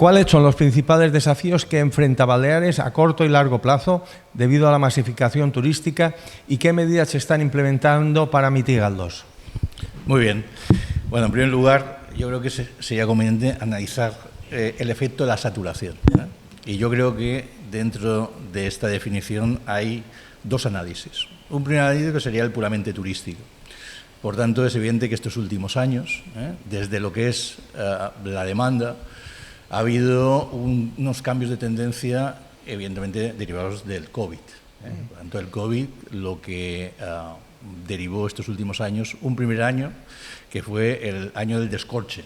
¿Cuáles son los principales desafíos que enfrenta Baleares a corto y largo plazo debido a la masificación turística y qué medidas se están implementando para mitigarlos? Muy bien. Bueno, en primer lugar, yo creo que sería conveniente analizar el efecto de la saturación, ¿eh? Y yo creo que dentro de esta definición hay dos análisis. Un primer análisis que sería el puramente turístico. Por tanto, es evidente que estos últimos años, desde lo que es la demanda, ha habido unos cambios de tendencia, evidentemente, derivados del COVID. Por tanto, el COVID lo que derivó estos últimos años, un primer año, que fue el año del descorche.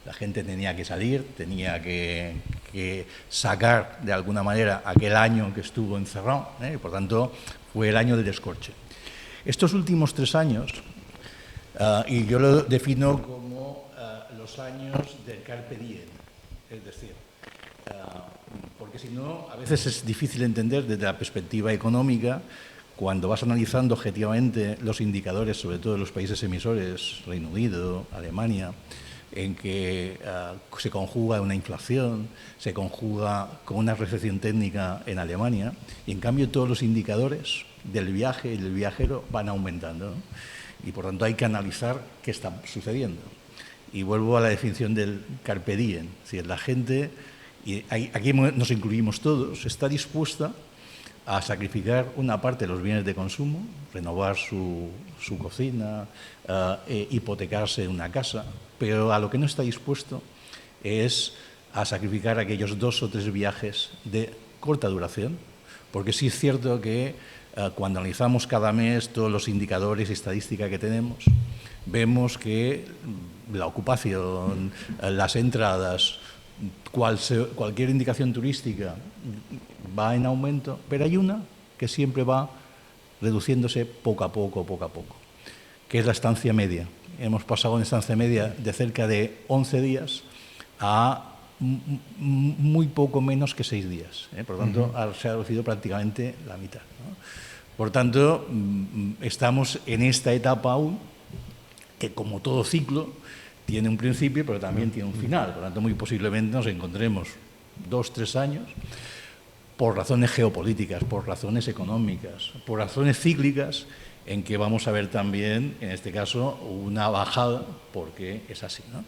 La gente tenía que salir, tenía que sacar, de alguna manera, aquel año que estuvo encerrado, y, por tanto, fue el año del descorche. Estos últimos 3 años, y yo lo defino como los años del carpe diem, es decir, porque si no, a veces es difícil entender desde la perspectiva económica, cuando vas analizando objetivamente los indicadores, sobre todo de los países emisores, Reino Unido, Alemania, en que se conjuga una inflación, se conjuga con una recesión técnica en Alemania, y en cambio todos los indicadores del viaje y del viajero van aumentando, ¿no? Y por tanto hay que analizar qué está sucediendo. Y vuelvo a la definición del carpe diem, es decir, la gente, y aquí nos incluimos todos, está dispuesta a sacrificar una parte de los bienes de consumo, renovar su cocina, hipotecarse una casa, pero a lo que no está dispuesto es a sacrificar aquellos 2 o 3 viajes de corta duración, porque sí es cierto que cuando analizamos cada mes todos los indicadores y estadística que tenemos, vemos que la ocupación, las entradas, cualquier indicación turística va en aumento, pero hay una que siempre va reduciéndose poco a poco, que es la estancia media. Hemos pasado en estancia media de cerca de 11 días a muy poco menos que 6 días. Por lo tanto, se ha reducido prácticamente la mitad, ¿no? Por tanto, estamos en esta etapa aún, que como todo ciclo, tiene un principio, pero también tiene un final. Por lo tanto, muy posiblemente nos encontremos 2 o 3 años, por razones geopolíticas, por razones económicas, por razones cíclicas, en que vamos a ver también, en este caso, una bajada, porque es así, ¿no?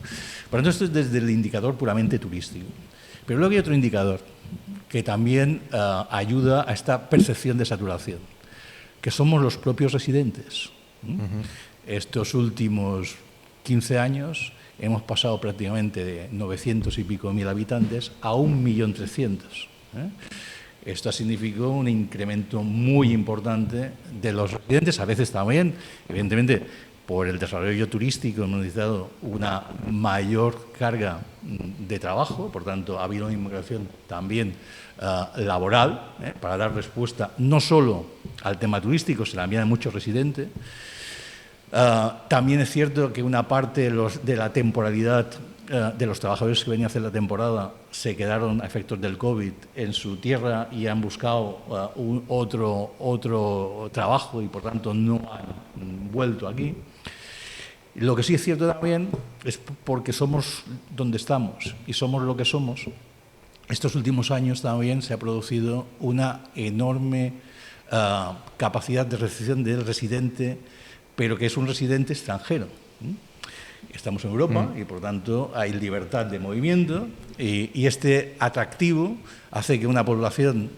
Por lo tanto, esto es desde el indicador puramente turístico. Pero luego hay otro indicador que también ayuda a esta percepción de saturación, que somos los propios residentes. Estos últimos 15 años hemos pasado prácticamente de 900 y pico mil habitantes a 1.300.000. Esto ha significado un incremento muy importante de los residentes, a veces también, evidentemente, por el desarrollo turístico hemos necesitado una mayor carga de trabajo, por tanto ha habido una inmigración también laboral, para dar respuesta no solo al tema turístico, sino también a muchos residentes. También es cierto que una parte de la temporalidad de los trabajadores que venían a hacer la temporada se quedaron a efectos del COVID en su tierra y han buscado otro trabajo y por tanto no han vuelto aquí. Lo que sí es cierto también es porque somos donde estamos y somos lo que somos. Estos últimos años también se ha producido una enorme capacidad de recepción del residente, pero que es un residente extranjero. Estamos en Europa y, por tanto, hay libertad de movimiento y este atractivo hace que una población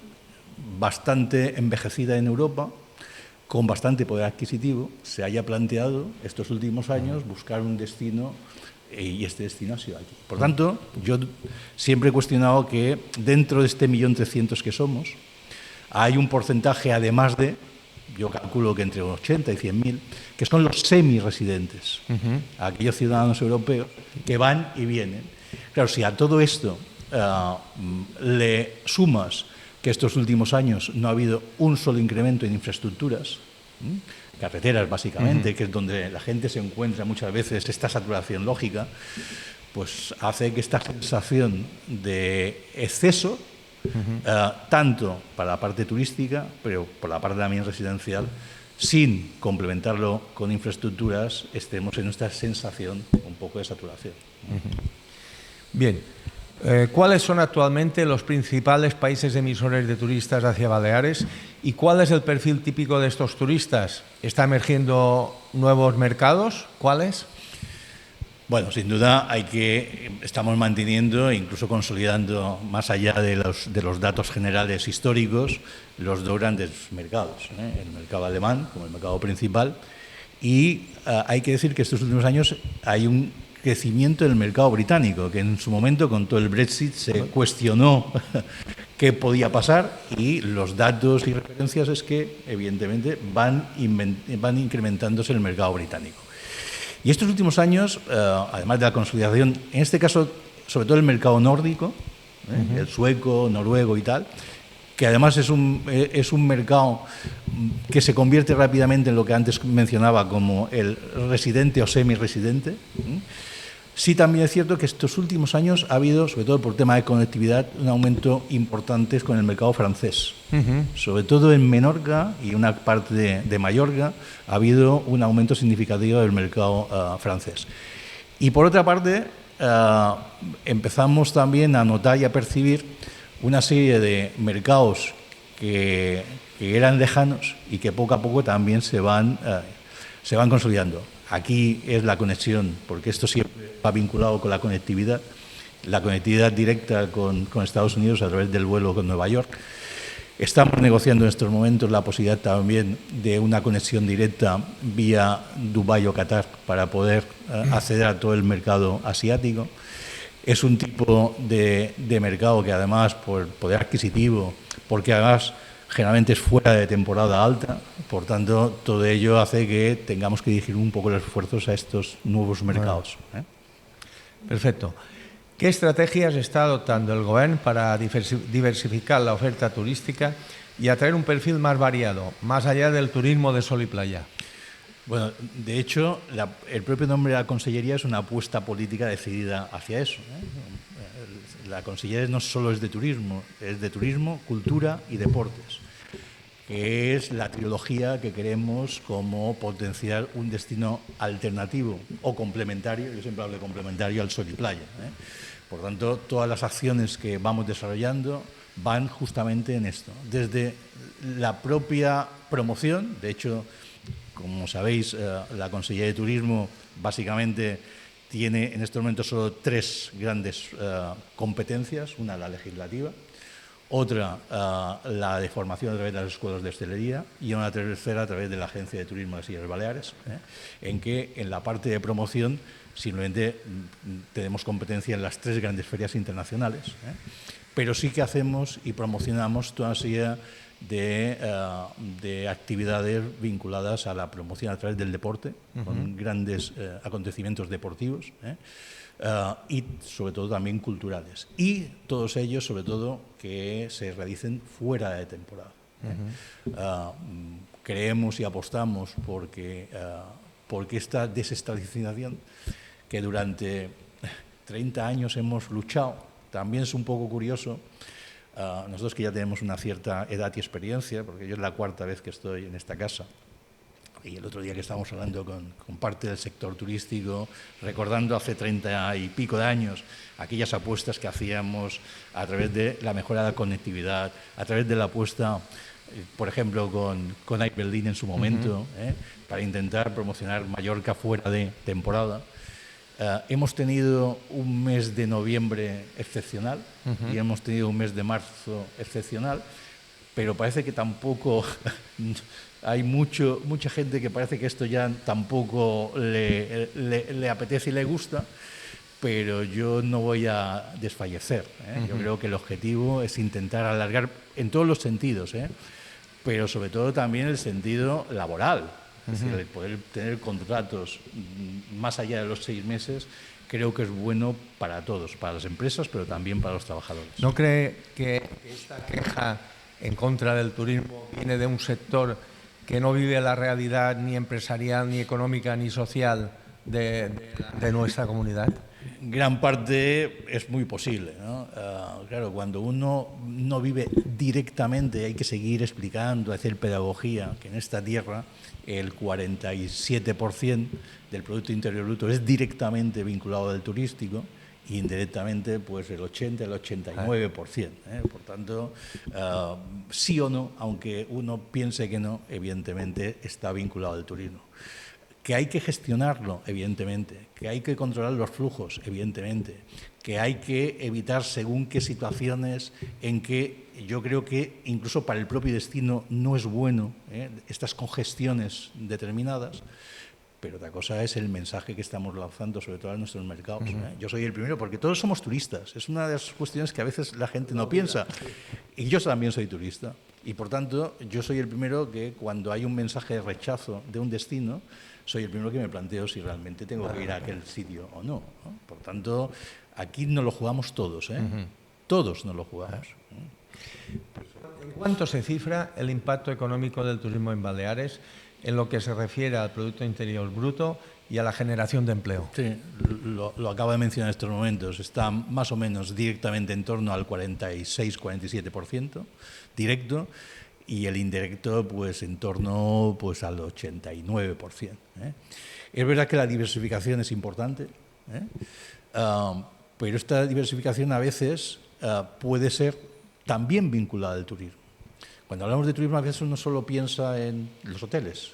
bastante envejecida en Europa, con bastante poder adquisitivo, se haya planteado estos últimos años buscar un destino y este destino ha sido aquí. Por tanto, yo siempre he cuestionado que dentro de este 1.300.000 que somos, hay un porcentaje, además de, yo calculo que entre 80 y 100.000, que son los semi-residentes, aquellos ciudadanos europeos que van y vienen. Claro, si a todo esto le sumas que estos últimos años no ha habido un solo incremento en infraestructuras, carreteras básicamente, que es donde la gente se encuentra muchas veces, esta saturación lógica, pues hace que esta sensación de exceso, tanto para la parte turística, pero por la parte también residencial, sin complementarlo con infraestructuras, estemos en esta sensación un poco de saturación. Bien. ¿Cuáles son actualmente los principales países emisores de turistas hacia Baleares y cuál es el perfil típico de estos turistas? ¿Está emergiendo nuevos mercados? ¿Cuáles? Bueno, sin duda estamos manteniendo e incluso consolidando, más allá de los datos generales históricos, los dos grandes mercados, el mercado alemán como el mercado principal, y hay que decir que estos últimos años hay un crecimiento del mercado británico, que en su momento con todo el Brexit se cuestionó qué podía pasar, y los datos y referencias es que evidentemente van incrementándose el mercado británico. Y estos últimos años, además de la consolidación, en este caso, sobre todo el mercado nórdico, el sueco, noruego y tal, que además es un mercado que se convierte rápidamente en lo que antes mencionaba como el residente o semi-residente. Sí, también es cierto que estos últimos años ha habido, sobre todo por tema de conectividad, un aumento importante con el mercado francés. Sobre todo en Menorca y una parte de Mallorca ha habido un aumento significativo del mercado francés. Y por otra parte, empezamos también a notar y a percibir una serie de mercados que eran lejanos y que poco a poco también se van consolidando. Aquí es la conexión, porque esto siempre va vinculado con la conectividad directa con Estados Unidos a través del vuelo con Nueva York. Estamos negociando en estos momentos la posibilidad también de una conexión directa vía Dubái o Qatar para poder acceder a todo el mercado asiático. Es un tipo de mercado que además, por poder adquisitivo, porque además generalmente es fuera de temporada alta, por tanto, todo ello hace que tengamos que dirigir un poco los esfuerzos a estos nuevos mercados. Perfecto. ¿Qué estrategias está adoptando el Gobierno para diversificar la oferta turística y atraer un perfil más variado, más allá del turismo de sol y playa? Bueno, de hecho, el propio nombre de la Consellería es una apuesta política decidida hacia eso. La Consellería no solo es de turismo, cultura y deportes, que es la trilogía que queremos como potenciar un destino alternativo o complementario, yo siempre hablo de complementario al sol y playa. Por tanto, todas las acciones que vamos desarrollando van justamente en esto, desde la propia promoción. De hecho, como sabéis, la Consellería de Turismo básicamente tiene en estos momentos solo tres grandes competencias: una, la legislativa; otra, la de formación a través de las escuelas de hostelería; y una tercera a través de la Agencia de Turismo de las Islas Baleares, en que en la parte de promoción simplemente tenemos competencia en las tres grandes ferias internacionales, pero sí que hacemos y promocionamos toda una serie de actividades vinculadas a la promoción a través del deporte, con grandes acontecimientos deportivos, y sobre todo también culturales, y todos ellos sobre todo que se realicen fuera de temporada. Creemos y apostamos porque esta desestabilización que durante 30 años hemos luchado, también es un poco curioso. Nosotros, que ya tenemos una cierta edad y experiencia, porque yo es la cuarta vez que estoy en esta casa, y el otro día que estábamos hablando con parte del sector turístico, recordando hace 30 y pico de años aquellas apuestas que hacíamos a través de la mejora de la conectividad, a través de la apuesta, por ejemplo, con Air Berlin en su momento, para intentar promocionar Mallorca fuera de temporada. Hemos tenido un mes de noviembre excepcional y hemos tenido un mes de marzo excepcional, pero parece que tampoco hay mucha gente que parece que esto ya tampoco le apetece y le gusta, pero yo no voy a desfallecer. Yo creo que el objetivo es intentar alargar en todos los sentidos, pero sobre todo también el sentido laboral. Es decir, el poder tener contratos más allá de los 6 meses, creo que es bueno para todos, para las empresas, pero también para los trabajadores. ¿No cree que esta queja en contra del turismo viene de un sector que no vive la realidad ni empresarial, ni económica, ni social de nuestra comunidad? Gran parte es muy posible, ¿no? Claro, cuando uno no vive directamente, hay que seguir explicando, hacer pedagogía, que en esta tierra el 47% del Producto Interior Bruto es directamente vinculado al turístico, indirectamente pues el 80, el 89%. Por tanto, sí o no, aunque uno piense que no, evidentemente está vinculado al turismo. Que hay que gestionarlo, evidentemente, que hay que controlar los flujos, evidentemente, que hay que evitar según qué situaciones en que yo creo que incluso para el propio destino no es bueno estas congestiones determinadas. Pero otra cosa es el mensaje que estamos lanzando, sobre todo a nuestros mercados. Yo soy el primero, porque todos somos turistas. Es una de las cuestiones que a veces la gente no piensa. Y yo también soy turista. Y, por tanto, yo soy el primero que cuando hay un mensaje de rechazo de un destino, soy el primero que me planteo si realmente tengo que ir a aquel sitio o no. Por tanto, aquí nos lo jugamos todos. Todos nos lo jugamos. ¿En cuánto se cifra el impacto económico del turismo en Baleares en lo que se refiere al Producto Interior Bruto y a la generación de empleo? Sí, lo acabo de mencionar en estos momentos. Está más o menos directamente en torno al 46-47% directo, y el indirecto pues en torno pues al 89%. Es verdad que la diversificación es importante, pero esta diversificación a veces puede ser también vinculada al turismo. Cuando hablamos de turismo, a veces uno solo piensa en los hoteles.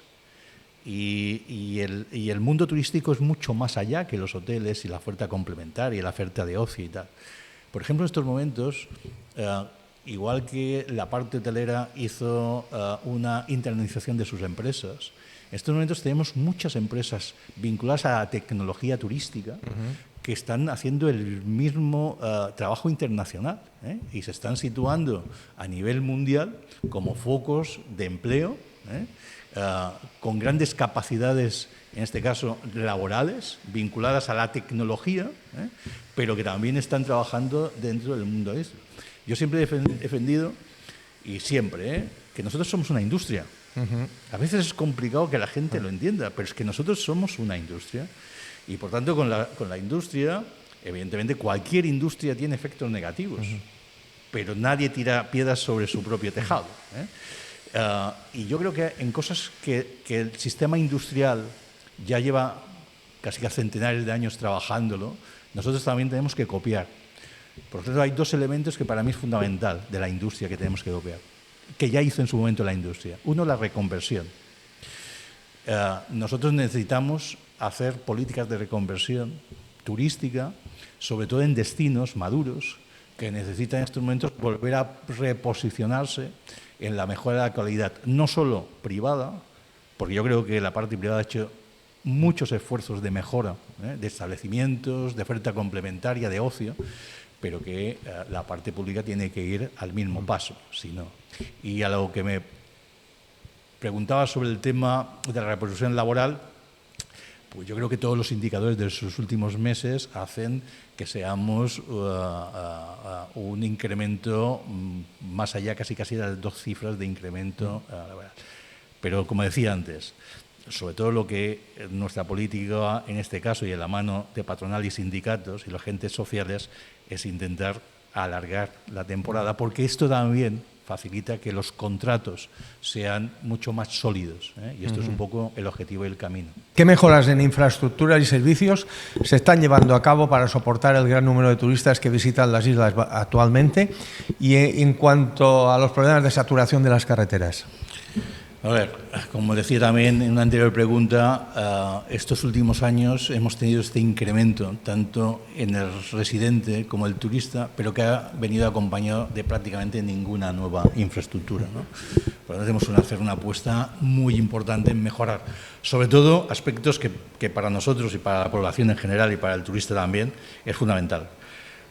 Y el mundo turístico es mucho más allá que los hoteles y la oferta complementaria, la oferta de ocio y tal. Por ejemplo, en estos momentos, igual que la parte hotelera hizo una internalización de sus empresas, en estos momentos tenemos muchas empresas vinculadas a la tecnología turística que están haciendo el mismo trabajo internacional y se están situando a nivel mundial como focos de empleo, con grandes capacidades, en este caso laborales, vinculadas a la tecnología, pero que también están trabajando dentro del mundo de eso. Yo siempre he defendido, y siempre, que nosotros somos una industria. A veces es complicado que la gente lo entienda, pero es que nosotros somos una industria. Y, por tanto, con la industria, evidentemente, cualquier industria tiene efectos negativos, pero nadie tira piedras sobre su propio tejado. Y yo creo que en cosas que el sistema industrial ya lleva casi que centenares de años trabajándolo, nosotros también tenemos que copiar. Por lo tanto, hay dos elementos que para mí es fundamental de la industria que tenemos que copiar, que ya hizo en su momento la industria. Uno, la reconversión. Nosotros necesitamos hacer políticas de reconversión turística, sobre todo en destinos maduros, que necesitan en estos momentos volver a reposicionarse en la mejora de la calidad, no solo privada, porque yo creo que la parte privada ha hecho muchos esfuerzos de mejora, de establecimientos, de oferta complementaria, de ocio, pero que la parte pública tiene que ir al mismo paso, si no. Y a lo que me preguntaba sobre el tema de la reposición laboral, pues yo creo que todos los indicadores de sus últimos meses hacen que seamos un incremento más allá, casi de las 2 cifras de incremento laboral. Pero, como decía antes, sobre todo lo que nuestra política, en este caso, y en la mano de patronal y sindicatos y los agentes sociales, es intentar alargar la temporada, porque esto también facilita que los contratos sean mucho más sólidos, y esto es un poco el objetivo y el camino. ¿Qué mejoras en infraestructuras y servicios se están llevando a cabo para soportar el gran número de turistas que visitan las islas actualmente? Y en cuanto a los problemas de saturación de las carreteras. A ver, como decía también en una anterior pregunta, estos últimos años hemos tenido este incremento tanto en el residente como el turista, pero que ha venido acompañado de prácticamente ninguna nueva infraestructura, ¿no? Por lo tanto, tenemos que hacer una apuesta muy importante en mejorar, sobre todo aspectos que para nosotros y para la población en general y para el turista también es fundamental.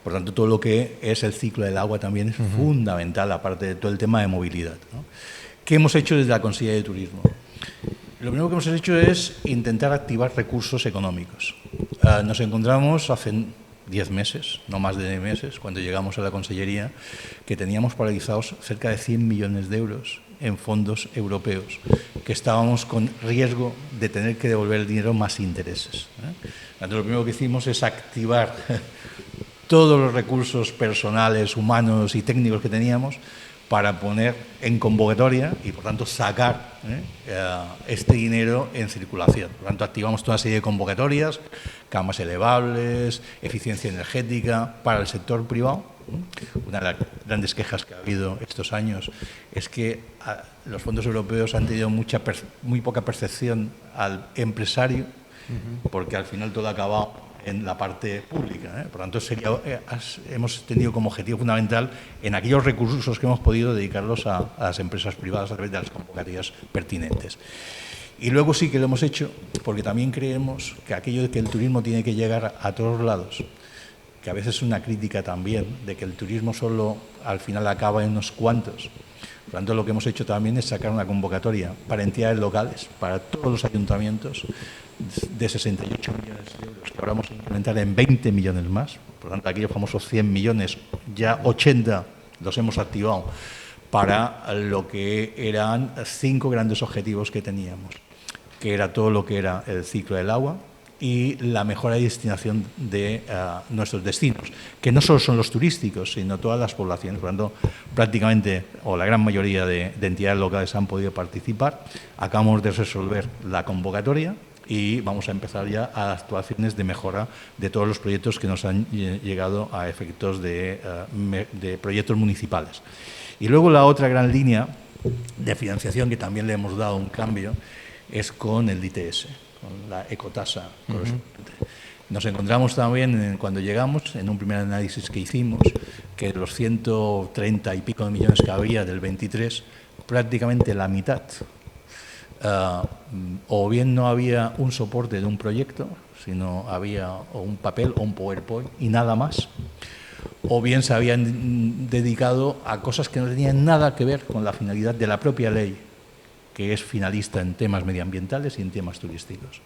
Por tanto, todo lo que es el ciclo del agua también es fundamental, aparte de todo el tema de movilidad, ¿no? ¿Qué hemos hecho desde la Consellería de Turismo? Lo primero que hemos hecho es intentar activar recursos económicos. Nos encontramos hace 10 meses, no más de 10 meses, cuando llegamos a la Consellería, que teníamos paralizados cerca de 100 millones de euros en fondos europeos, que estábamos con riesgo de tener que devolver el dinero más intereses. Entonces, lo primero que hicimos es activar todos los recursos personales, humanos y técnicos que teníamos para poner en convocatoria y, por tanto, sacar este dinero en circulación. Por tanto, activamos toda una serie de convocatorias, camas elevables, eficiencia energética para el sector privado. Una de las grandes quejas que ha habido estos años es que los fondos europeos han tenido muy poca percepción al empresario, porque al final todo ha acabado en la parte pública. Por tanto, hemos tenido como objetivo fundamental en aquellos recursos que hemos podido dedicarlos a las empresas privadas a través de las convocatorias pertinentes. Y luego sí que lo hemos hecho porque también creemos que aquello de que el turismo tiene que llegar a todos lados, que a veces es una crítica también de que el turismo solo al final acaba en unos cuantos. Por tanto, lo que hemos hecho también es sacar una convocatoria para entidades locales, para todos los ayuntamientos, de 68 millones de euros, que ahora vamos a incrementar en 20 millones más. Por tanto, aquellos famosos 100 millones, ya 80 los hemos activado para lo que eran 5 grandes objetivos que teníamos, que era todo lo que era el ciclo del agua y la mejora y destinación de nuestros destinos, que no solo son los turísticos, sino todas las poblaciones. Por tanto, prácticamente, o la gran mayoría de entidades locales han podido participar. Acabamos de resolver la convocatoria y vamos a empezar ya a actuaciones de mejora de todos los proyectos que nos han llegado a efectos de proyectos municipales. Y luego la otra gran línea de financiación que también le hemos dado un cambio es con el ITS, con la ecotasa correspondiente. Nos encontramos también, cuando llegamos, en un primer análisis que hicimos, que de los 130 y pico de millones que había del 23, prácticamente la mitad o bien no había un soporte de un proyecto, sino había o un papel o un PowerPoint y nada más, o bien se habían dedicado a cosas que no tenían nada que ver con la finalidad de la propia ley, que es finalista en temas medioambientales y en temas turísticos.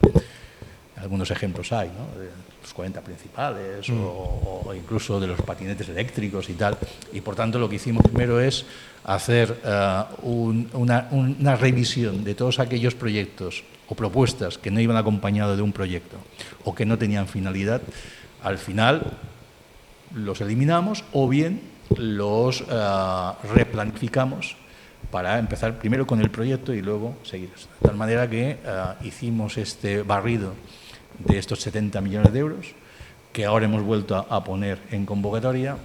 Algunos ejemplos hay, ¿no? De los 40 principales o incluso de los patinetes eléctricos y tal. Y, por tanto, lo que hicimos primero es hacer una revisión de todos aquellos proyectos o propuestas que no iban acompañados de un proyecto o que no tenían finalidad. Al final los eliminamos o bien los replanificamos para empezar primero con el proyecto y luego seguir. De tal manera que hicimos este barrido de estos 70 millones de euros, que ahora hemos vuelto a poner en convocatoria,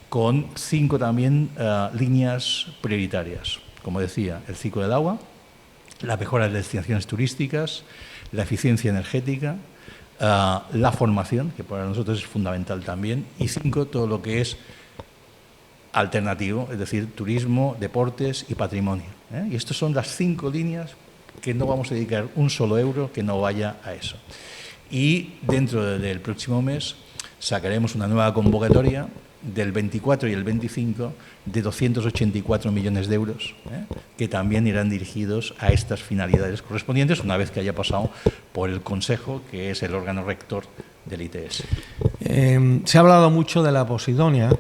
con 5 también líneas prioritarias. Como decía, el ciclo del agua, la mejora de las destinaciones turísticas, la eficiencia energética, la formación, que para nosotros es fundamental también, y 5, todo lo que es alternativo, es decir, turismo, deportes y patrimonio. Y estas son las 5 líneas que no vamos a dedicar un solo euro que no vaya a eso. Y dentro del próximo mes sacaremos una nueva convocatoria del 24 y el 25 de 284 millones de euros, que también irán dirigidos a estas finalidades correspondientes una vez que haya pasado por el Consejo, que es el órgano rector del ITS. Se ha hablado mucho de la Posidonia,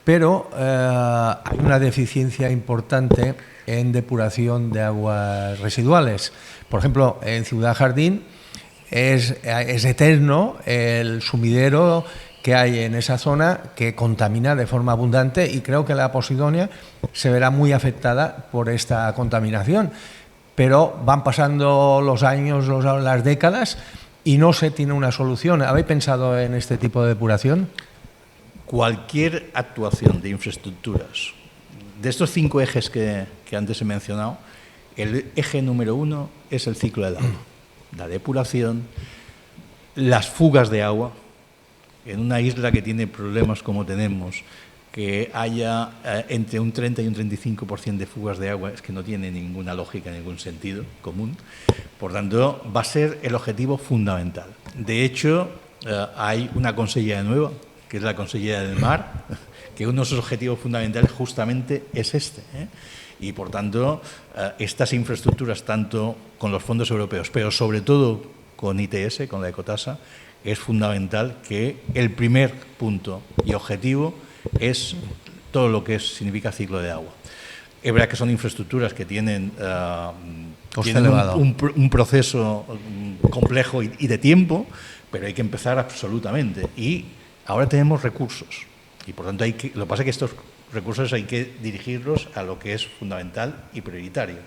pero hay una deficiencia importante en depuración de aguas residuales. Por ejemplo, en Ciudad Jardín es eterno el sumidero que hay en esa zona, que contamina de forma abundante, y creo que la Posidonia se verá muy afectada por esta contaminación. Pero van pasando los años, las décadas, y no se tiene una solución. ¿Habéis pensado en este tipo de depuración? Cualquier actuación de infraestructuras, de estos 5 ejes que antes he mencionado, el eje número 1 es el ciclo del agua. La depuración, las fugas de agua. En una isla que tiene problemas como tenemos, que haya entre un 30 y un 35% de fugas de agua, es que no tiene ninguna lógica, ningún sentido común. Por tanto, va a ser el objetivo fundamental. De hecho, hay una consellera nueva, que es la consellera del mar, que uno de sus objetivos fundamentales justamente es este. Y, por tanto, estas infraestructuras, tanto con los fondos europeos, pero sobre todo con ITS, con la ecotasa, es fundamental que el primer punto y objetivo es todo lo que significa ciclo de agua. Es verdad que son infraestructuras que tienen un proceso complejo y de tiempo, pero hay que empezar absolutamente. Y ahora tenemos recursos. Y, por tanto, lo que pasa es que estos recursos hay que dirigirlos a lo que es fundamental y prioritario,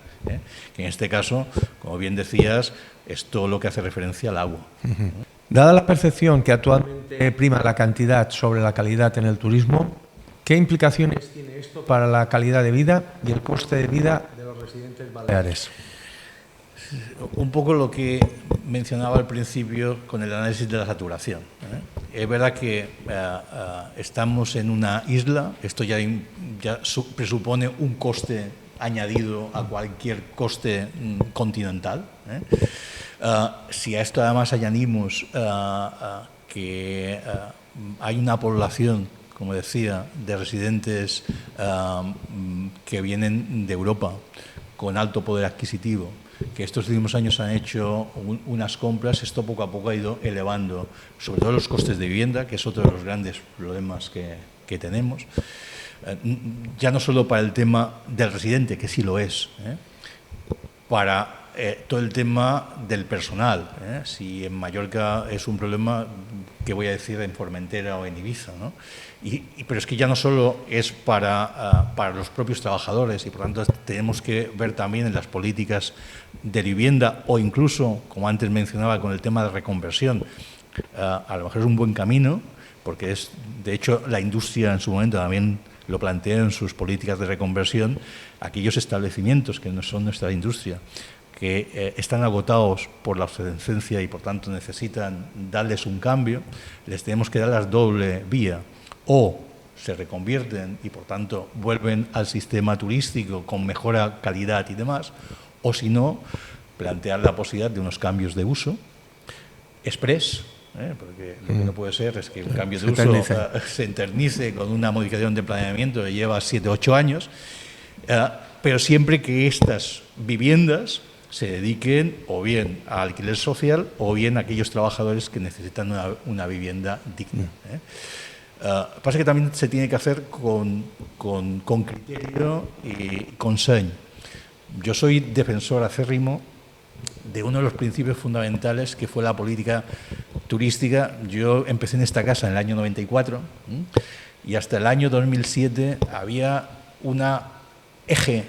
que en este caso, como bien decías, es todo lo que hace referencia al agua. Dada la percepción que actualmente prima la cantidad sobre la calidad en el turismo, ¿qué implicaciones tiene esto para la calidad de vida y el coste de vida de los residentes baleares? Un poco lo que mencionaba al principio con el análisis de la saturación. Es verdad que estamos en una isla, esto ya presupone un coste añadido a cualquier coste continental. Si a esto además añadimos que hay una población, como decía, de residentes que vienen de Europa con alto poder adquisitivo, que estos últimos años han hecho unas compras, esto poco a poco ha ido elevando, sobre todo los costes de vivienda, que es otro de los grandes problemas que tenemos, ya no solo para el tema del residente, que sí lo es, para todo el tema del personal. Si en Mallorca es un problema, ¿qué voy a decir en Formentera o en Ibiza, ¿no? Pero es que ya no solo es para los propios trabajadores, y por tanto tenemos que ver también en las políticas de vivienda, o incluso, como antes mencionaba, con el tema de reconversión. A lo mejor es un buen camino, porque es, de hecho, la industria en su momento también lo plantea en sus políticas de reconversión, aquellos establecimientos que no son nuestra industria, que están agotados por la obsolescencia y por tanto necesitan darles un cambio, les tenemos que dar la doble vía: o se reconvierten y por tanto vuelven al sistema turístico con mejor calidad y demás, o si no, plantear la posibilidad de unos cambios de uso express, porque lo que no puede ser es que un cambio de uso se eternice con una modificación de planeamiento que lleva 7 o 8 años, pero siempre que estas viviendas se dediquen o bien a alquiler social o bien a aquellos trabajadores que necesitan una vivienda digna. Pasa que también se tiene que hacer con criterio y con seny. Yo soy defensor acérrimo de uno de los principios fundamentales que fue la política turística. Yo empecé en esta casa en el año 94 y hasta el año 2007 había una eje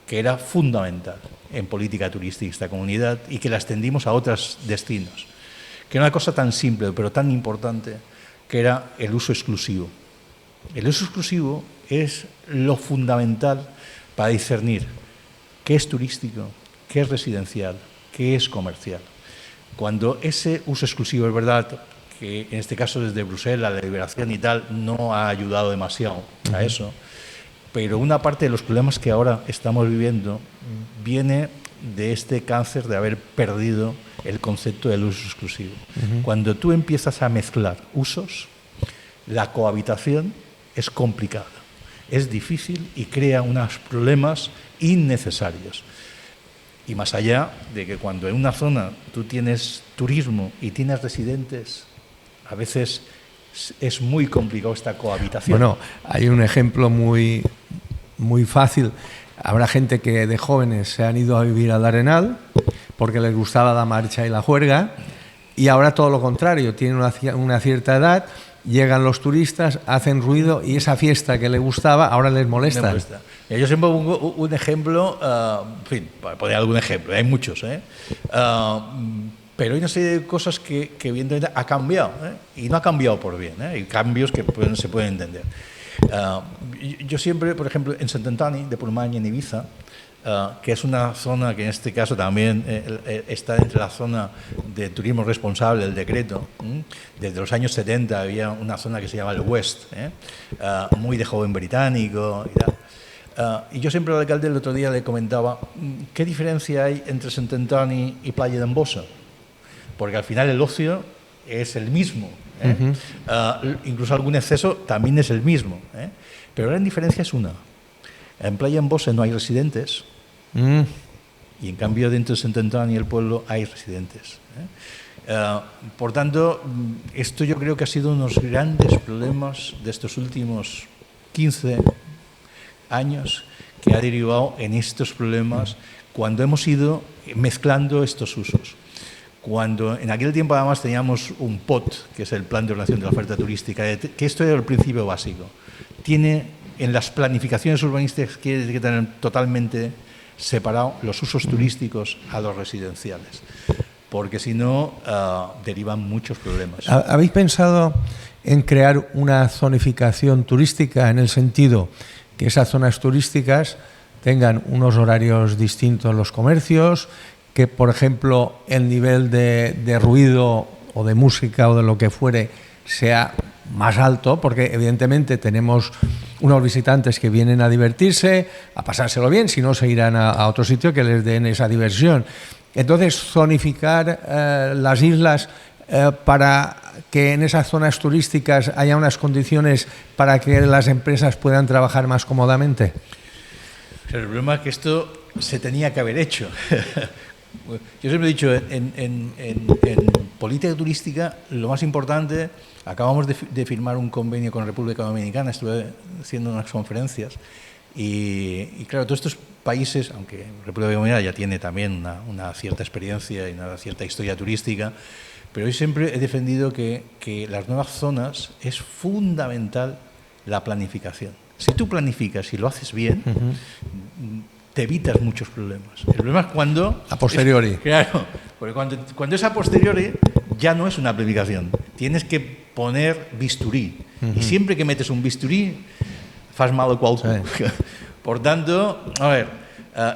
que era fundamental en política turística esta comunidad y que la extendimos a otros destinos, que era una cosa tan simple pero tan importante, que era el uso exclusivo. El uso exclusivo es lo fundamental para discernir qué es turístico, qué es residencial, qué es comercial. Cuando ese uso exclusivo, es verdad que en este caso desde Bruselas, la liberación y tal, no ha ayudado demasiado a eso, pero una parte de los problemas que ahora estamos viviendo viene de este cáncer de haber perdido el concepto del uso exclusivo. Cuando tú empiezas a mezclar usos, la cohabitación es complicada, es difícil y crea unos problemas innecesarios. Y más allá de que cuando en una zona tú tienes turismo y tienes residentes, a veces es muy complicado esta cohabitación. Bueno, hay un ejemplo muy fácil. Habrá gente que de jóvenes se han ido a vivir al Arenal porque les gustaba la marcha y la juerga, y ahora todo lo contrario, tienen una cierta edad, llegan los turistas, hacen ruido y esa fiesta que les gustaba ahora les molesta. Yo siempre pongo un ejemplo, en fin, para poner algún ejemplo, hay muchos, pero hay una serie de cosas que evidentemente ha cambiado, y no ha cambiado por bien, hay cambios que se pueden entender. Yo siempre, por ejemplo, en Sant Antoni de Portmany, en Ibiza, que es una zona que en este caso también está entre la zona de turismo responsable, el decreto. Desde los años 70 había una zona que se llama el West, muy de joven británico y tal. Y yo siempre al alcalde el otro día le comentaba qué diferencia hay entre Sant Antoni y Playa d'Embossa, porque al final el ocio es el mismo, incluso algún exceso también es el mismo, pero la gran diferencia es una: en Playa d'Embossa no hay residentes, y en cambio dentro de Sant Antoni y el pueblo hay residentes. Por tanto, esto yo creo que ha sido uno de los grandes problemas de estos últimos 15 años, que ha derivado en estos problemas cuando hemos ido mezclando estos usos. Cuando en aquel tiempo además teníamos un POT, que es el Plan de Ordenación de la Oferta Turística, que esto era el principio básico. Tiene en las planificaciones urbanísticas tiene que tener totalmente separado los usos turísticos a los residenciales, porque si no derivan muchos problemas. ¿Habéis pensado en crear una zonificación turística en el sentido que esas zonas turísticas tengan unos horarios distintos los comercios, que por ejemplo el nivel de ruido o de música o de lo que fuere sea más alto, porque evidentemente tenemos unos visitantes que vienen a divertirse, a pasárselo bien, si no se irán a otro sitio que les den esa diversión? Entonces, zonificar las islas para que en esas zonas turísticas haya unas condiciones para que las empresas puedan trabajar más cómodamente. Pero el problema es que esto se tenía que haber hecho. Yo siempre he dicho, en política turística, lo más importante, acabamos de firmar un convenio con la República Dominicana, estuve haciendo unas conferencias, y claro, todos estos países, aunque la República Dominicana ya tiene también una cierta experiencia y una cierta historia turística, pero yo siempre he defendido que las nuevas zonas es fundamental la planificación. Si tú planificas y lo haces bien, te evitas muchos problemas. El problema es cuando... A posteriori. Claro, porque cuando es a posteriori ya no es una planificación. Tienes que poner bisturí. Y siempre que metes un bisturí, fas mal qualcú. Sí. Por tanto, a ver,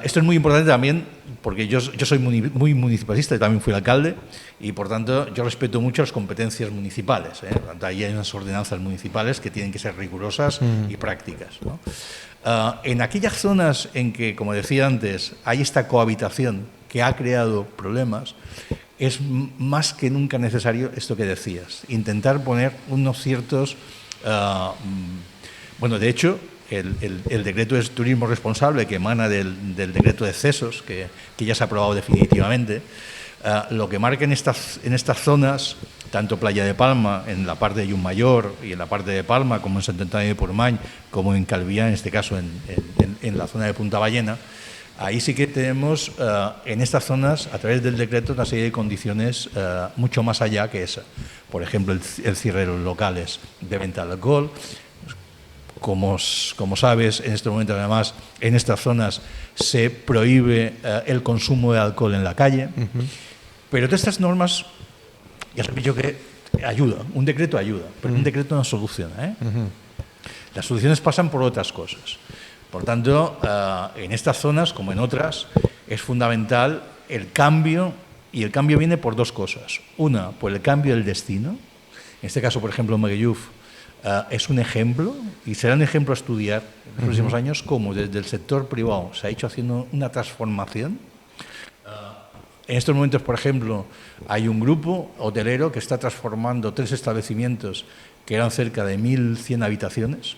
esto es muy importante también, porque yo soy muy municipalista, y también fui alcalde, y por tanto yo respeto mucho las competencias municipales. Por tanto, ahí hay unas ordenanzas municipales que tienen que ser rigurosas y prácticas, ¿no? En aquellas zonas en que, como decía antes, hay esta cohabitación que ha creado problemas, es más que nunca necesario esto que decías, intentar poner unos ciertos... bueno, de hecho, el decreto de turismo responsable que emana del decreto de cesos, que ya se ha aprobado definitivamente, lo que marca en estas zonas, tanto Playa de Palma, en la parte de Llummayor y en la parte de Palma, como en Sant Antoni de Portmany, como en Calviá, en este caso en la zona de Punta Ballena, ahí sí que tenemos en estas zonas, a través del decreto, una serie de condiciones mucho más allá que esa. Por ejemplo, el cierre de los locales de venta de alcohol. Como sabes, en este momento, además, en estas zonas se prohíbe el consumo de alcohol en la calle. Pero todas estas normas, ya sabéis yo que ayuda, un decreto ayuda, pero un decreto no soluciona. Las soluciones pasan por otras cosas. Por tanto, en estas zonas, como en otras, es fundamental el cambio, y el cambio viene por dos cosas. Una, por el cambio del destino. En este caso, por ejemplo, Magaluf es un ejemplo, y será un ejemplo a estudiar en los próximos años, cómo desde el sector privado se ha hecho haciendo una transformación. En estos momentos, por ejemplo, hay un grupo hotelero que está transformando 3 establecimientos que eran cerca de 1.100 habitaciones,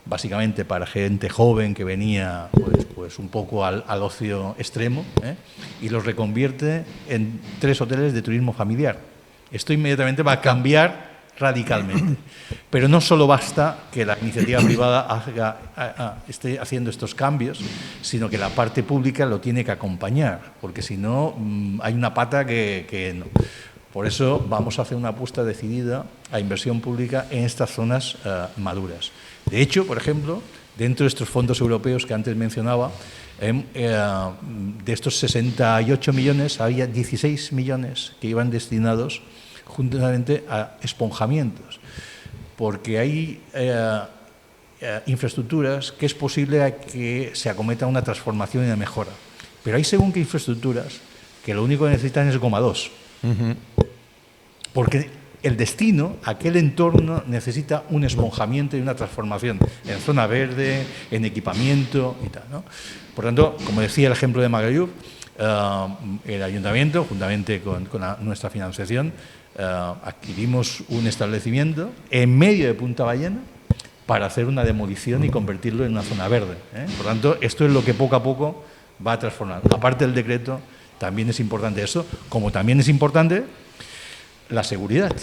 básicamente para gente joven que venía pues un poco al ocio extremo, y los reconvierte en 3 hoteles de turismo familiar. Esto inmediatamente va a cambiar radicalmente. Pero no solo basta que la iniciativa privada esté haciendo estos cambios, sino que la parte pública lo tiene que acompañar, porque si no, hay una pata que no. Por eso vamos a hacer una apuesta decidida a inversión pública en estas zonas maduras. De hecho, por ejemplo, dentro de estos fondos europeos que antes mencionaba, de estos 68 millones, había 16 millones que iban destinados juntamente a esponjamientos, porque hay infraestructuras que es posible que se acometa una transformación y una mejora, pero hay según qué infraestructuras que lo único que necesitan es goma 2, porque el destino, aquel entorno, necesita un esponjamiento y una transformación en zona verde, en equipamiento y tal, ¿no? Por tanto, como decía el ejemplo de Magaluf, el ayuntamiento, juntamente con nuestra financiación, adquirimos un establecimiento en medio de Punta Ballena para hacer una demolición y convertirlo en una zona verde. Por tanto, esto es lo que poco a poco va a transformar. Aparte del decreto, también es importante eso, como también es importante la seguridad.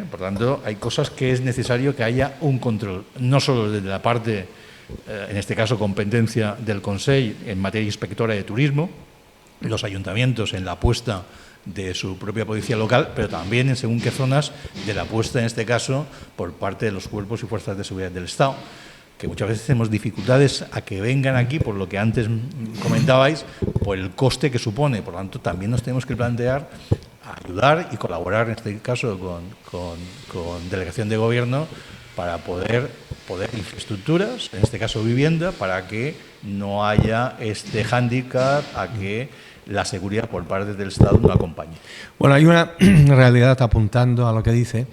Por tanto, hay cosas que es necesario que haya un control, no solo desde la parte, en este caso, competencia del Consell en materia inspectora de turismo, los ayuntamientos en la apuesta de su propia policía local, pero también en según qué zonas de la apuesta, en este caso, por parte de los cuerpos y fuerzas de seguridad del Estado, que muchas veces tenemos dificultades a que vengan aquí, por lo que antes comentabais, por el coste que supone. Por lo tanto, también nos tenemos que plantear ayudar y colaborar, en este caso, con delegación de gobierno para poder infraestructuras, en este caso vivienda, para que no haya este hándicap a que la seguridad por parte del Estado no acompañe. Bueno, hay una realidad apuntando a lo que dice,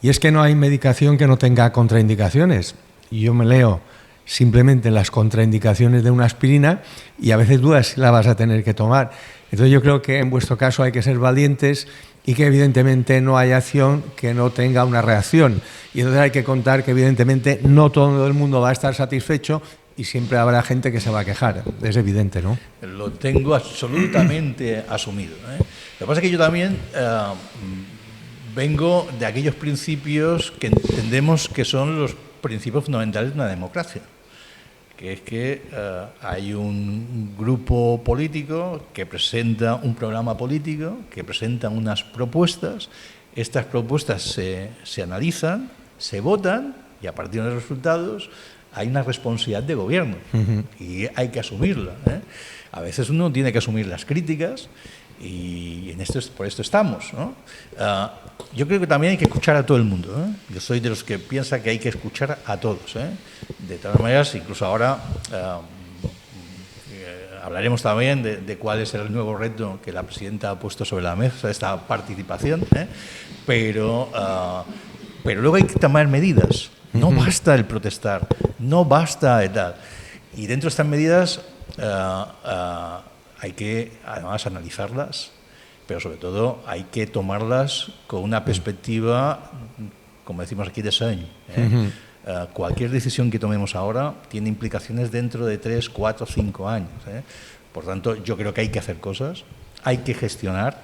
y es que no hay medicación que no tenga contraindicaciones. Y yo me leo simplemente las contraindicaciones de una aspirina y a veces dudas si la vas a tener que tomar. Entonces yo creo que en vuestro caso hay que ser valientes y que evidentemente no hay acción que no tenga una reacción. Y entonces hay que contar que evidentemente no todo el mundo va a estar satisfecho y siempre habrá gente que se va a quejar. Es evidente, ¿no? Lo tengo absolutamente asumido, ¿eh? Lo que pasa es que yo también vengo de aquellos principios que entendemos que son los principios fundamentales de una democracia, que es que hay un grupo político que presenta un programa político, que presenta unas propuestas, estas propuestas se analizan, se votan y a partir de los resultados hay una responsabilidad de gobierno y hay que asumirla, ¿eh? A veces uno tiene que asumir las críticas y por esto estamos, ¿no? Yo creo que también hay que escuchar a todo el mundo, ¿eh? Yo soy de los que piensa que hay que escuchar a todos, ¿eh? De todas maneras, incluso ahora hablaremos también de cuál es el nuevo reto que la presidenta ha puesto sobre la mesa, esta participación, ¿eh? Pero luego hay que tomar medidas. No basta el protestar, no basta el tal. Y dentro de estas medidas hay que, además, analizarlas, pero sobre todo hay que tomarlas con una perspectiva, como decimos aquí, de sueño, ¿eh? Cualquier decisión que tomemos ahora tiene implicaciones dentro de 3, 4, 5 años, ¿eh? Por tanto, yo creo que hay que hacer cosas, hay que gestionar,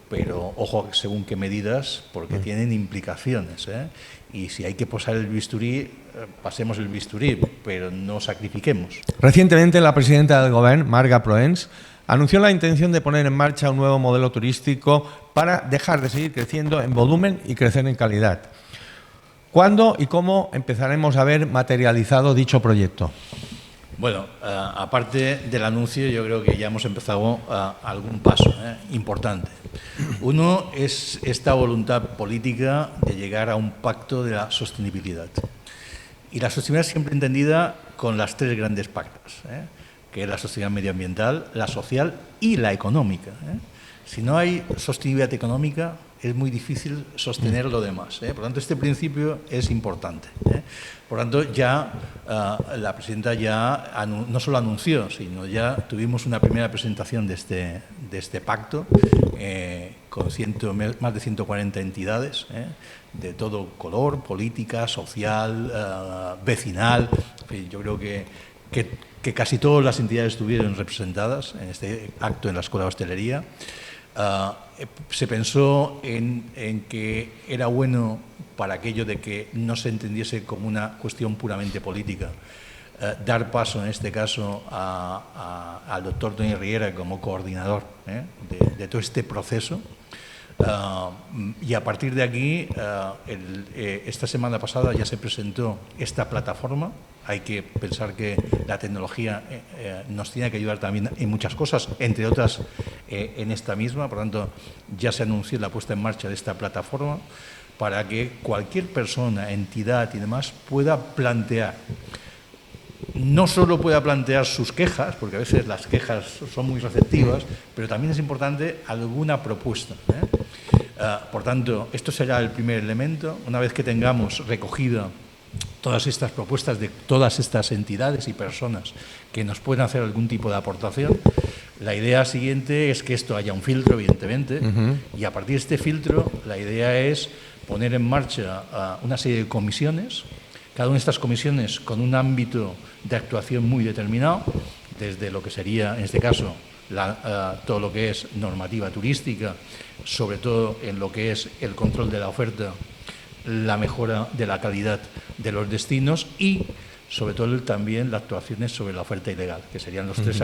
pero ojo según qué medidas, porque tienen implicaciones, ¿eh? Y si hay que posar el bisturí, pasemos el bisturí, pero no sacrifiquemos. Recientemente la presidenta del Gobierno, Marga Proens, anunció la intención de poner en marcha un nuevo modelo turístico para dejar de seguir creciendo en volumen y crecer en calidad. ¿Cuándo y cómo empezaremos a ver materializado dicho proyecto? Bueno, aparte del anuncio, yo creo que ya hemos empezado algún paso importante. Uno es esta voluntad política de llegar a un pacto de la sostenibilidad. Y la sostenibilidad siempre entendida con las 3 grandes patas, que es la sostenibilidad medioambiental, la social y la económica. Si no hay sostenibilidad económica, es muy difícil sostener lo demás. Por lo tanto, este principio es importante. Por lo tanto, ya la presidenta ya no solo anunció, sino ya tuvimos una primera presentación de este pacto con más de 140 entidades de todo color, política, social, vecinal. En fin, yo creo que casi todas las entidades estuvieron representadas en este acto en la Escuela de Hostelería. Se pensó en que era bueno, para aquello de que no se entendiese como una cuestión puramente política, dar paso en este caso al doctor Toni Riera como coordinador de todo este proceso. Y a partir de aquí, esta semana pasada ya se presentó esta plataforma. Hay que pensar que la tecnología nos tiene que ayudar también en muchas cosas, entre otras en esta misma. Por lo tanto, ya se anunció la puesta en marcha de esta plataforma para que cualquier persona, entidad y demás pueda plantear, no solo pueda plantear sus quejas, porque a veces las quejas son muy receptivas, pero también es importante alguna propuesta. Por tanto, esto será el primer elemento. Una vez que tengamos recogida todas estas propuestas de todas estas entidades y personas que nos puedan hacer algún tipo de aportación, la idea siguiente es que esto haya un filtro, evidentemente, y a partir de este filtro la idea es poner en marcha una serie de comisiones, cada una de estas comisiones con un ámbito de actuación muy determinado, desde lo que sería, en este caso, todo lo que es normativa turística, sobre todo en lo que es el control de la oferta, la mejora de la calidad de los destinos y sobre todo también las actuaciones sobre la oferta ilegal, que serían los tres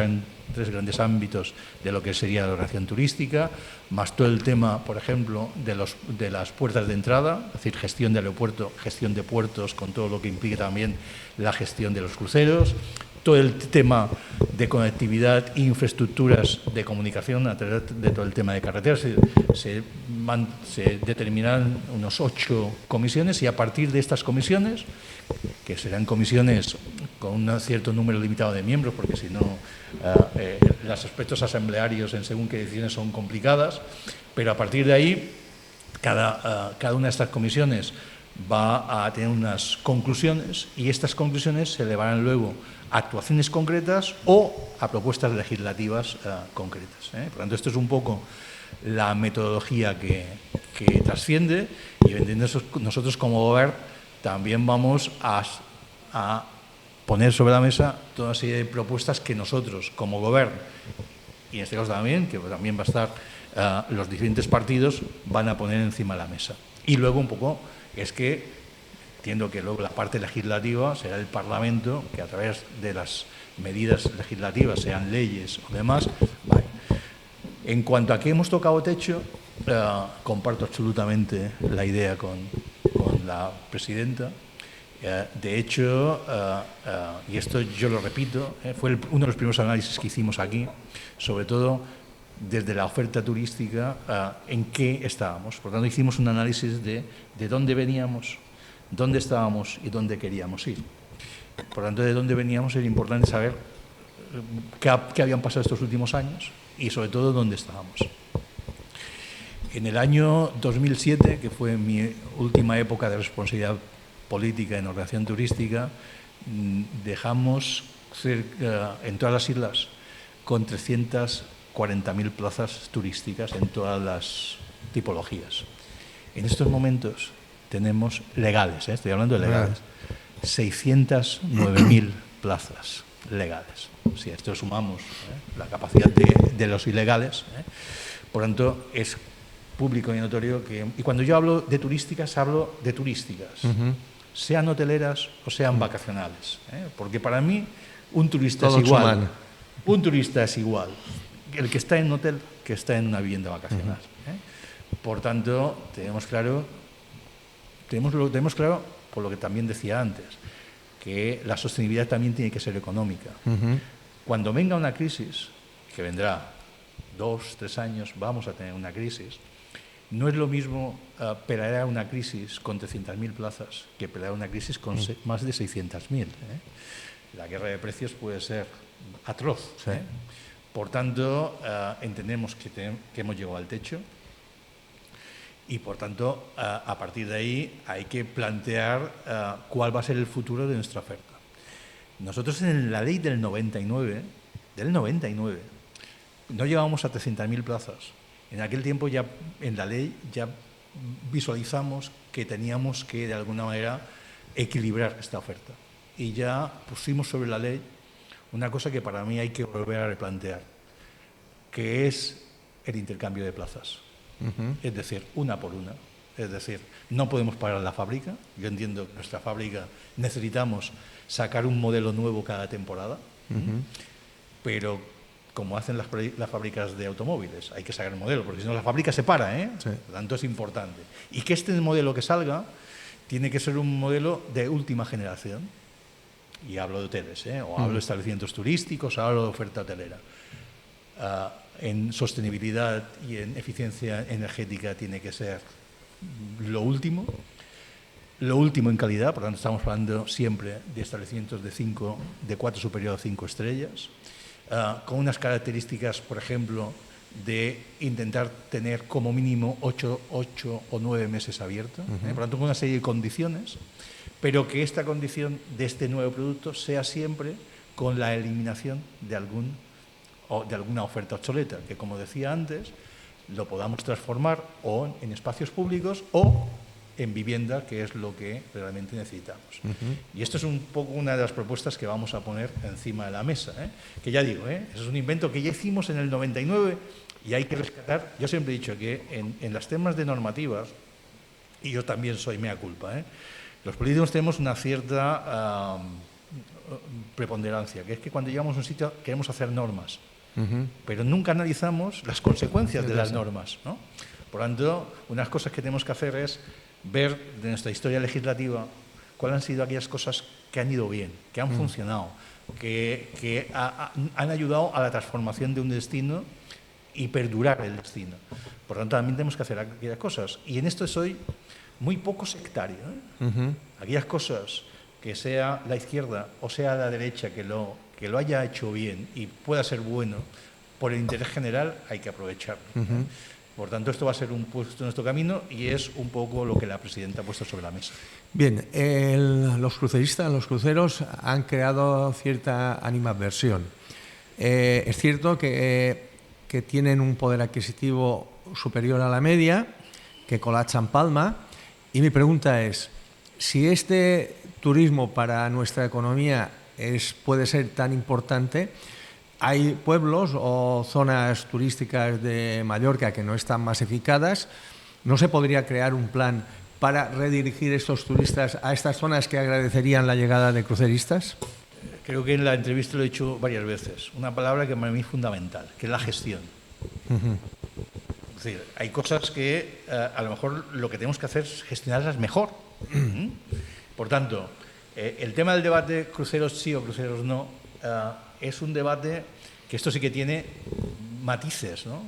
grandes ámbitos de lo que sería la ordenación turística, más todo el tema, por ejemplo, de las puertas de entrada, es decir, gestión de aeropuerto, gestión de puertos, con todo lo que implica también la gestión de los cruceros, todo el tema de conectividad e infraestructuras de comunicación a través de todo el tema de carreteras. Se determinarán unos 8 comisiones y a partir de estas comisiones, que serán comisiones con un cierto número limitado de miembros, porque si no los aspectos asamblearios en según qué decisiones son complicadas, pero a partir de ahí cada una de estas comisiones va a tener unas conclusiones y estas conclusiones se elevarán luego a actuaciones concretas o a propuestas legislativas concretas. Por tanto, esto es un poco la metodología que trasciende y nosotros como Gobierno también vamos a poner sobre la mesa toda una serie de propuestas que nosotros como Gobierno, y en este caso también, que también va a estar los diferentes partidos, van a poner encima de la mesa. Y luego un poco es que entiendo que luego la parte legislativa será el Parlamento, que a través de las medidas legislativas, sean leyes o demás, vale. En cuanto a que hemos tocado techo, comparto absolutamente la idea con la presidenta. De hecho, y esto yo lo repito, fue uno de los primeros análisis que hicimos aquí, sobre todo desde la oferta turística, en qué estábamos. Por tanto, hicimos un análisis de dónde veníamos, dónde estábamos y dónde queríamos ir. Por tanto, de dónde veníamos era importante saber qué habían pasado estos últimos años y, sobre todo, dónde estábamos. En el año 2007, que fue mi última época de responsabilidad política en ordenación turística, dejamos en todas las islas con 340.000 plazas turísticas en todas las tipologías. En estos momentos tenemos legales, estoy hablando de legales, 609.000 plazas legales. Si a esto sumamos la capacidad de los ilegales, por tanto es público y notorio que... Y cuando yo hablo de turísticas, hablo de turísticas, sean hoteleras o sean vacacionales, porque para mí un turista es igual. Un turista es igual el que está en un hotel que está en una vivienda vacacional. Por tanto, tenemos claro, por lo que también decía antes, que la sostenibilidad también tiene que ser económica. Cuando venga una crisis, que vendrá 2, 3 años, vamos a tener una crisis, no es lo mismo pelear una crisis con 300.000 plazas que pelear una crisis con más de 600.000. La guerra de precios puede ser atroz. Sí. Por tanto, entendemos que hemos llegado al techo y, por tanto, a partir de ahí hay que plantear cuál va a ser el futuro de nuestra oferta. Nosotros en la ley del 99, no llegábamos a 300.000 plazas. En aquel tiempo ya en la ley ya visualizamos que teníamos que de alguna manera equilibrar esta oferta. Y ya pusimos sobre la ley una cosa que para mí hay que volver a replantear, que es el intercambio de plazas. Es decir, una por una. Es decir, no podemos parar la fábrica. Yo entiendo que nuestra fábrica necesitamos sacar un modelo nuevo cada temporada, pero como hacen las fábricas de automóviles, hay que sacar el modelo, porque si no la fábrica se para, Sí. Por lo tanto es importante. Y que este modelo que salga tiene que ser un modelo de última generación. Y hablo de hoteles, o hablo de establecimientos turísticos, hablo de oferta hotelera. En sostenibilidad y en eficiencia energética tiene que ser lo último en calidad, por lo tanto estamos hablando siempre de establecimientos de 4 superior a 5 estrellas, con unas características, por ejemplo, de intentar tener como mínimo 8 o 9 meses abiertos, por lo tanto con una serie de condiciones, pero que esta condición de este nuevo producto sea siempre con la eliminación de alguna oferta obsoleta, que como decía antes, lo podamos transformar o en espacios públicos o en vivienda, que es lo que realmente necesitamos. Y esto es un poco una de las propuestas que vamos a poner encima de la mesa, que ya digo, eso es un invento que ya hicimos en el 99 y hay que rescatar. Yo siempre he dicho que en los temas de normativas, y yo también soy mea culpa, los políticos tenemos una cierta preponderancia, que es que cuando llegamos a un sitio queremos hacer normas, pero nunca analizamos las consecuencias de las normas, ¿no? Por lo tanto, unas cosas que tenemos que hacer es ver de nuestra historia legislativa cuáles han sido aquellas cosas que han ido bien, que han funcionado, que han ayudado a la transformación de un destino y perdurar el destino. Por lo tanto, también tenemos que hacer aquellas cosas. Y en esto soy muy poco sectario, ¿eh? Aquellas cosas que sea la izquierda o sea la derecha que lo haya hecho bien y pueda ser bueno, por el interés general hay que aprovecharlo, ¿eh? Por tanto, esto va a ser un puesto en nuestro camino y es un poco lo que la presidenta ha puesto sobre la mesa. Bien, los cruceristas, los cruceros han creado cierta animadversión. Es cierto que tienen un poder adquisitivo superior a la media, que colapsan Palma, y mi pregunta es, si este turismo para nuestra economía puede ser tan importante, hay pueblos o zonas turísticas de Mallorca que no están masificadas. ¿No se podría crear un plan para redirigir estos turistas a estas zonas que agradecerían la llegada de cruceristas? Creo que en la entrevista lo he dicho varias veces. Una palabra que para mí es fundamental, que es la gestión. Es decir, hay cosas que a lo mejor lo que tenemos que hacer es gestionarlas mejor. Por tanto, el tema del debate cruceros sí o cruceros no es un debate que esto sí que tiene matices, ¿no?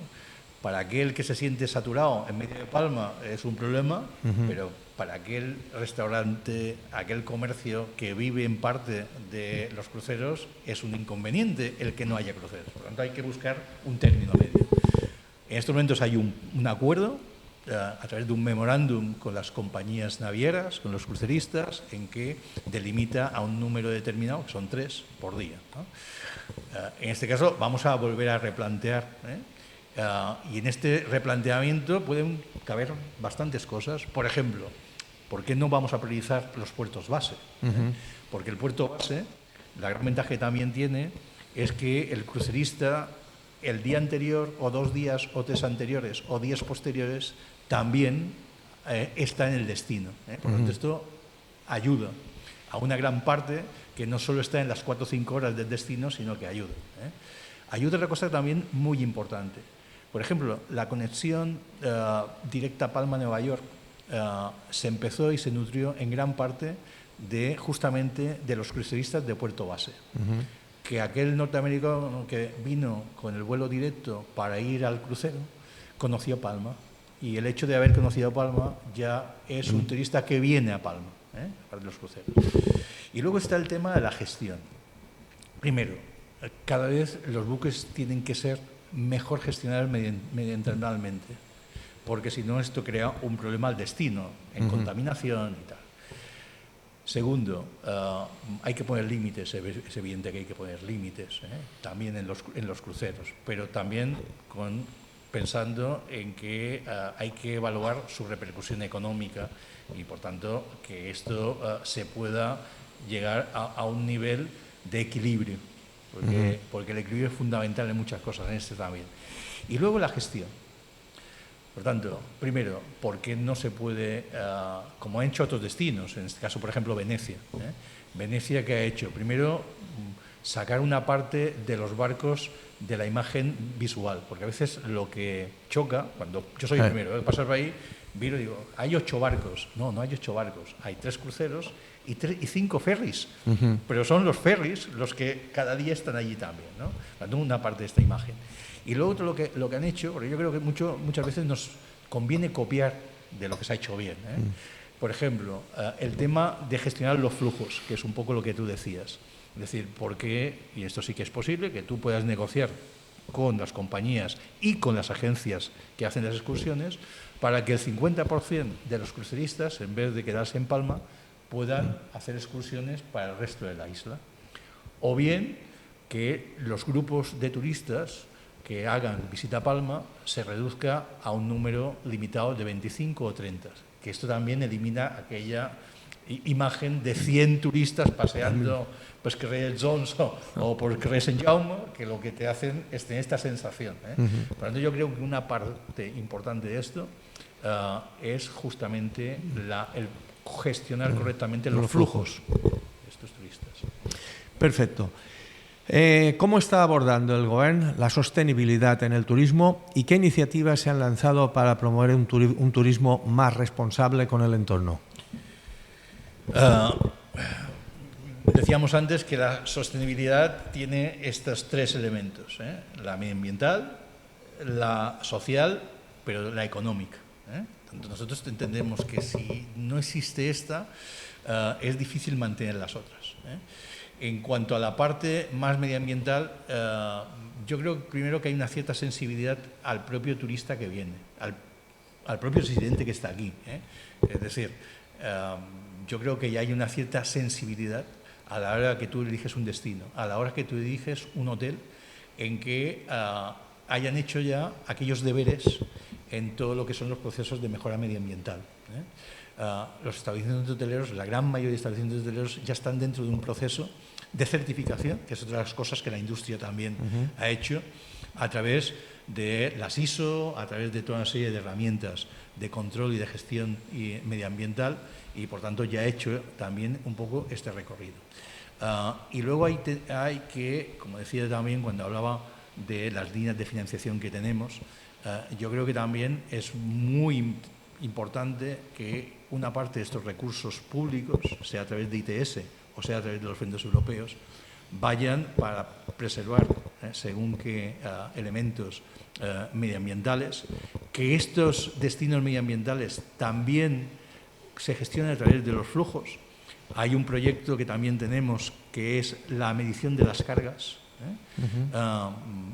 Para aquel que se siente saturado en medio de Palma es un problema, pero para aquel restaurante, aquel comercio que vive en parte de los cruceros es un inconveniente el que no haya cruceros. Por lo tanto, hay que buscar un término medio. En estos momentos hay un acuerdo a través de un memorándum con las compañías navieras, con los cruceristas, en que delimita a un número determinado, que son 3 por día, ¿no? En este caso vamos a volver a replantear, y en este replanteamiento pueden caber bastantes cosas. Por ejemplo, ¿por qué no vamos a priorizar los puertos base? Porque el puerto base, la gran ventaja que también tiene es que el crucerista el día anterior o 2 días o 3 anteriores o días posteriores también está en el destino, ¿eh? Por lo tanto, esto ayuda a una gran parte que no solo está en las 4 o 5 horas del destino, sino que ayuda, ¿eh? Ayuda otra cosa también muy importante. Por ejemplo, la conexión directa Palma-Nueva York se empezó y se nutrió en gran parte justamente de los cruceristas de puerto base. Que aquel norteamericano que vino con el vuelo directo para ir al crucero conoció Palma, y el hecho de haber conocido Palma ya es un turista que viene a Palma, para los cruceros. Y luego está el tema de la gestión. Primero, cada vez los buques tienen que ser mejor gestionados medioambientalmente, porque si no esto crea un problema al destino, en contaminación y tal. Segundo, hay que poner límites, es evidente que hay que poner límites, también en los cruceros, pero también pensando en que hay que evaluar su repercusión económica y, por tanto, que esto se pueda llegar a un nivel de equilibrio, porque el equilibrio es fundamental en muchas cosas, en este también. Y luego la gestión. Por tanto, primero, ¿por qué no se puede, como han hecho otros destinos, en este caso, por ejemplo, Venecia? Venecia, ¿qué ha hecho? Primero, sacar una parte de los barcos de la imagen visual, porque a veces lo que choca, cuando yo soy el primero, pasar por ahí, miro y digo, hay 8 barcos. No, no hay 8 barcos, hay 3 cruceros y 5 ferries, pero son los ferries los que cada día están allí también, ¿no? Dando una parte de esta imagen. Y luego otro lo que han hecho, porque yo creo que muchas veces nos conviene copiar de lo que se ha hecho bien, ¿eh? Por ejemplo, el tema de gestionar los flujos, que es un poco lo que tú decías. Es decir, ¿por qué, y esto sí que es posible, que tú puedas negociar con las compañías y con las agencias que hacen las excursiones para que el 50% de los cruceristas, en vez de quedarse en Palma, puedan hacer excursiones para el resto de la isla? O bien que los grupos de turistas que hagan visita a Palma se reduzca a un número limitado de 25 o 30, que esto también elimina aquella imagen de 100 turistas paseando pues Creuers Jones o por Creuers Sant Jaume, que lo que te hacen es tener esta sensación, ¿eh? Por lo tanto, yo creo que una parte importante de esto es justamente el gestionar correctamente los flujos de estos turistas. Perfecto. ¿Cómo está abordando el Gobierno la sostenibilidad en el turismo y qué iniciativas se han lanzado para promover un turismo más responsable con el entorno? Decíamos antes que la sostenibilidad tiene estos tres elementos, la medioambiental, la social, pero la económica. Tanto nosotros entendemos que si no existe esta, es difícil mantener las otras. En cuanto a la parte más medioambiental, yo creo primero que hay una cierta sensibilidad al propio turista que viene, al propio residente que está aquí. Es decir, yo creo que ya hay una cierta sensibilidad a la hora que tú eliges un destino, a la hora que tú eliges un hotel, en que hayan hecho ya aquellos deberes en todo lo que son los procesos de mejora medioambiental. Los establecimientos hoteleros, la gran mayoría de establecimientos hoteleros ya están dentro de un proceso de certificación, que es otra de las cosas que la industria también ha hecho, a través de las ISO, a través de toda una serie de herramientas de control y de gestión medioambiental, y por tanto ya ha hecho también un poco este recorrido. Y luego hay que, como decía también cuando hablaba de las líneas de financiación que tenemos, yo creo que también es muy importante que una parte de estos recursos públicos, sea a través de ITS o sea a través de los fondos europeos, vayan para preservar según qué elementos medioambientales, que estos destinos medioambientales también se gestionen a través de los flujos. Hay un proyecto que también tenemos que es la medición de las cargas.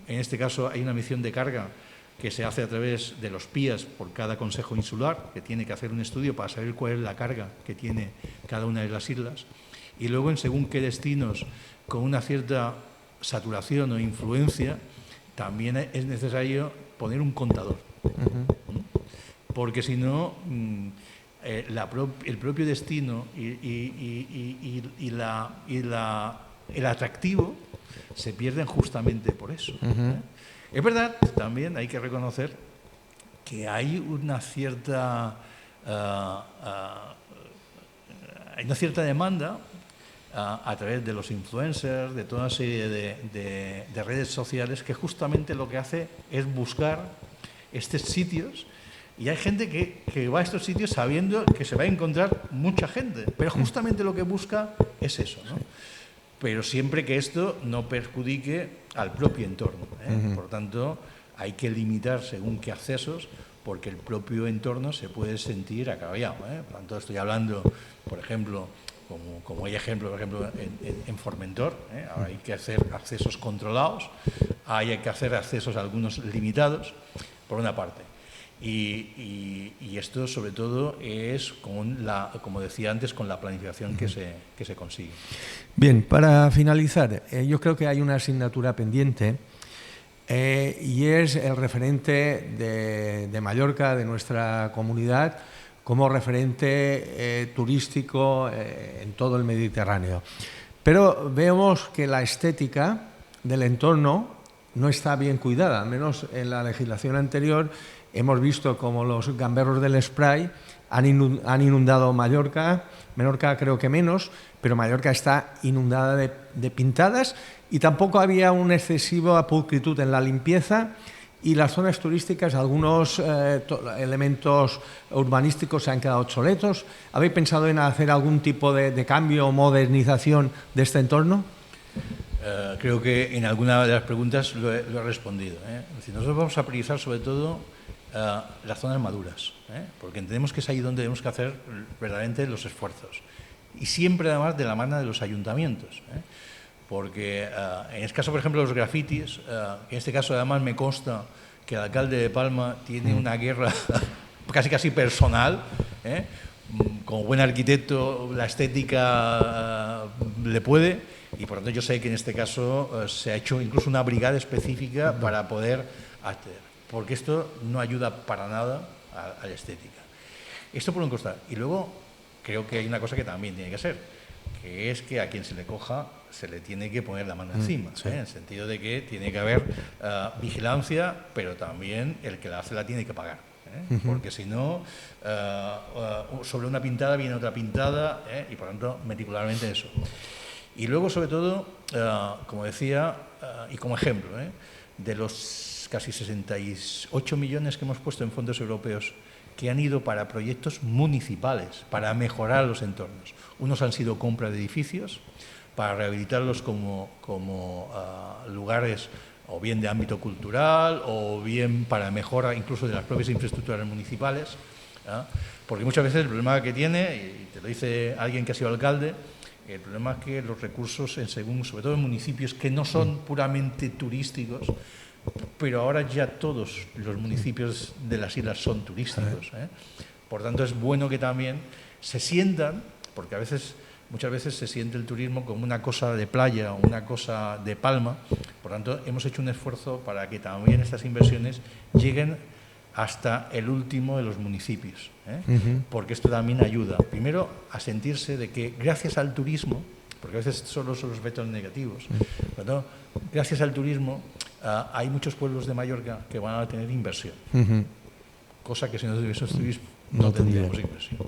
En este caso hay una medición de carga que se hace a través de los PIAs por cada consejo insular, que tiene que hacer un estudio para saber cuál es la carga que tiene cada una de las islas. Y luego, en según qué destinos, con una cierta saturación o influencia, también es necesario poner un contador. Porque si no, el propio destino y el atractivo se pierden justamente por eso. Es verdad, también hay que reconocer que hay una cierta demanda a través de los influencers, de toda una serie de redes sociales, que justamente lo que hace es buscar estos sitios, y hay gente que va a estos sitios sabiendo que se va a encontrar mucha gente, pero justamente lo que busca es eso, ¿no? Pero siempre que esto no perjudique al propio entorno. Por tanto, hay que limitar según qué accesos, porque el propio entorno se puede sentir acabiado. Por tanto, estoy hablando, por ejemplo, como hay ejemplo, por ejemplo, en Formentor, ahora hay que hacer accesos controlados, hay que hacer accesos algunos limitados, por una parte. Y esto, sobre todo, es como decía antes, con la planificación que se consigue. Bien, para finalizar, yo creo que hay una asignatura pendiente y es el referente de Mallorca, de nuestra comunidad, como referente turístico en todo el Mediterráneo. Pero vemos que la estética del entorno no está bien cuidada, al menos en la legislación anterior. Hemos visto como los gamberros del spray han inundado Mallorca, Menorca creo que menos, pero Mallorca está inundada de pintadas, y tampoco había una excesiva pulcritud en la limpieza, y las zonas turísticas, algunos elementos urbanísticos se han quedado obsoletos. ¿Habéis pensado en hacer algún tipo de cambio o modernización de este entorno? Creo que en alguna de las preguntas lo he respondido. Nosotros vamos a priorizar sobre todo las zonas maduras, porque entendemos que es ahí donde tenemos que hacer verdaderamente los esfuerzos, y siempre además de la mano de los ayuntamientos, porque en este caso, por ejemplo, los grafitis, en este caso además me consta que el alcalde de Palma tiene una guerra casi personal, como buen arquitecto la estética le puede, y por tanto yo sé que en este caso se ha hecho incluso una brigada específica para poder acceder, porque esto no ayuda para nada a la estética. Esto por un costado. Y luego creo que hay una cosa que también tiene que ser, que es que a quien se le coja se le tiene que poner la mano encima, en el sentido de que tiene que haber vigilancia, pero también el que la hace la tiene que pagar, porque si no, sobre una pintada viene otra pintada, y por tanto, meticularmente eso. Y luego, sobre todo, como decía, y como ejemplo, de los casi 68 millones que hemos puesto en fondos europeos que han ido para proyectos municipales, para mejorar los entornos. Unos han sido compra de edificios, para rehabilitarlos como lugares o bien de ámbito cultural o bien para mejora incluso de las propias infraestructuras municipales, porque muchas veces el problema que tiene, y te lo dice alguien que ha sido alcalde, el problema es que los recursos, sobre todo en municipios que no son puramente turísticos, pero ahora ya todos los municipios de las islas son turísticos. Por tanto, es bueno que también se sientan, porque muchas veces se siente el turismo como una cosa de playa o una cosa de palma. Por tanto, hemos hecho un esfuerzo para que también estas inversiones lleguen hasta el último de los municipios, porque esto también ayuda, primero, a sentirse de que gracias al turismo, porque a veces solo son los efectos negativos, pero gracias al turismo hay muchos pueblos de Mallorca que van a tener inversión, cosa que si no tuviésemos turismo no tendríamos inversión.